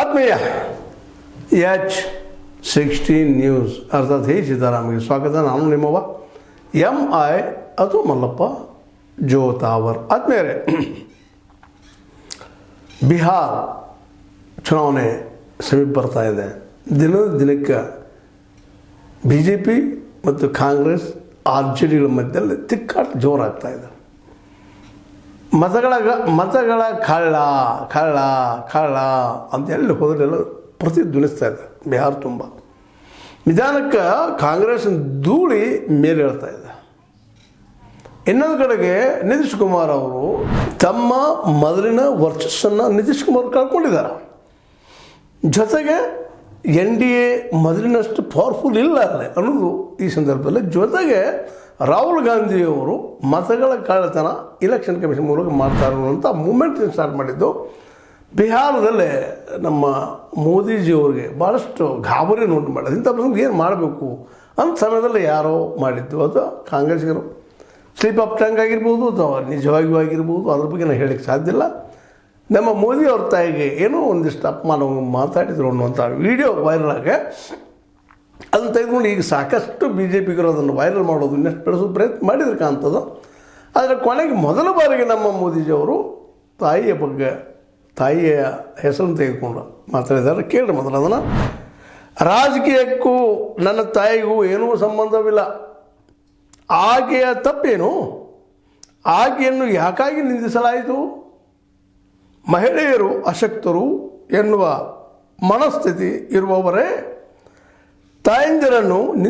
ಆತ್ಮೀಯ H16 news ಅರ್ಥಾತ್ ಹೇ ಸೀತಾರಾಮಗೆ ಸ್ವಾಗತ. ನಾನು ನಿಮ್ಮವ MI ಅದು ಮಲ್ಲಪ್ಪ ಜೋತಾವರ್. ಆತ್ಮೀಯರೇ, ಬಿಹಾರ್ ಚುನಾವಣೆ ಸಮೀಪ ಬರ್ತಾ ಇದೆ. ದಿನದ ದಿನಕ್ಕೆ BJP ಮತ್ತು ಕಾಂಗ್ರೆಸ್ RJDಗಳ ಮಧ್ಯದಲ್ಲಿ ತಿಕ್ಕಾಟ ಜೋರಾಗ್ತಾ ಇದೆ. ಮತಗಳ ಕಳ್ಳ ಕಳ್ಳ ಕಳ್ಳ ಅಂತ ಎಲ್ಲಿ ಹೋದ್ರೆಲ್ಲ ಪ್ರತಿಧ್ವನಿಸ್ತಾ ಇದೆ ಬಿಹಾರ ತುಂಬ. ನಿಧಾನಕ್ಕೆ ಕಾಂಗ್ರೆಸ್ನ ಧೂಳಿ ಮೇಲೆ ಹೇಳ್ತಾ ಇದೆ. ಇನ್ನೊಂದು ಕಡೆಗೆ ನಿತೀಶ್ ಕುಮಾರ್ ಅವರು ತಮ್ಮ ಮೊದಲಿನ ವರ್ಚಸ್ಸನ್ನು ನಿತೀಶ್ ಕುಮಾರ್ ಕಳ್ಕೊಂಡಿದ್ದಾರೆ. ಜೊತೆಗೆ NDA ಮೊದಲಿನಷ್ಟು ಪವರ್ಫುಲ್ ಇಲ್ಲ ಅಲ್ಲೇ ಅನ್ನೋದು ಈ ಸಂದರ್ಭದಲ್ಲಿ. ಜೊತೆಗೆ ರಾಹುಲ್ ಗಾಂಧಿಯವರು ಮತಗಳ ಕಳ್ಳತನ ಇಲೆಕ್ಷನ್ ಕಮಿಷನ್ ಮೂಲಕ ಮಾಡ್ತಾರೆ ಅನ್ನುವಂಥ ಮೂಮೆಂಟ್ ಸ್ಟಾರ್ಟ್ ಮಾಡಿದ್ದು ಬಿಹಾರದಲ್ಲೇ ನಮ್ಮ ಮೋದಿಜಿಯವ್ರಿಗೆ ಭಾಳಷ್ಟು ಗಾಬರಿ ಉಂಟು ಮಾಡೋದು. ಇಂಥ ಪ್ರಸಂಗ ಏನು ಮಾಡಬೇಕು ಅಂಥ ಸಮಯದಲ್ಲಿ ಯಾರೋ ಮಾಡಿದ್ದು, ಅದು ಕಾಂಗ್ರೆಸ್ಸಿಗರು ಸ್ಲೀಪ್ ಆಫ್ ಟಂಗ್ ಆಗಿರ್ಬೋದು ಅಥವಾ ನಿಜವಾಗಿಯೂ ಆಗಿರ್ಬೋದು, ಅದ್ರ ಬಗ್ಗೆ ನಾನು ಹೇಳಕ್ಕೆ ಸಾಧ್ಯ ಇಲ್ಲ. ನಮ್ಮ ಮೋದಿಯವ್ರ ತಾಯಿಗೆ ಏನೋ ಒಂದಿಷ್ಟು ಅಪಮಾನ ಮಾತಾಡಿದ್ರು ಅನ್ನುವಂಥ ವಿಡಿಯೋ ವೈರಲ್ ಆಗಿ ಅದನ್ನು ತೆಗೆದುಕೊಂಡು ಈಗ ಸಾಕಷ್ಟು BJPಗರು ಅದನ್ನು ವೈರಲ್ ಮಾಡೋದು ಇನ್ನಷ್ಟು ಬೆಳೆಸೋ ಪ್ರಯತ್ನ ಮಾಡಿದ್ರೆ ಕಾಣ್ತದೆ. ಆದರೆ ಕೊನೆಗೆ ಮೊದಲ ಬಾರಿಗೆ ನಮ್ಮ ಮೋದಿಜಿಯವರು ತಾಯಿಯ ಬಗ್ಗೆ, ತಾಯಿಯ ಹೆಸರನ್ನು ತೆಗೆದುಕೊಂಡು ಮಾತಾಡಿದ್ದಾರೆ. ಕೇಳ್ರಿ ಮೊದಲು ಅದನ್ನು. ರಾಜಕೀಯಕ್ಕೂ ನನ್ನ ತಾಯಿಗೂ ಏನೂ ಸಂಬಂಧವಿಲ್ಲ. ಆಕೆಯ ತಪ್ಪೇನು? ಆಕೆಯನ್ನು ಯಾಕಾಗಿ ನಿಂದಿಸಲಾಯಿತು? ಮಹಿಳೆಯರು ಅಶಕ್ತರು ಎನ್ನುವ ಮನಸ್ಥಿತಿ ಇರುವವರೇ ತಾಯಂದಿರನ್ನು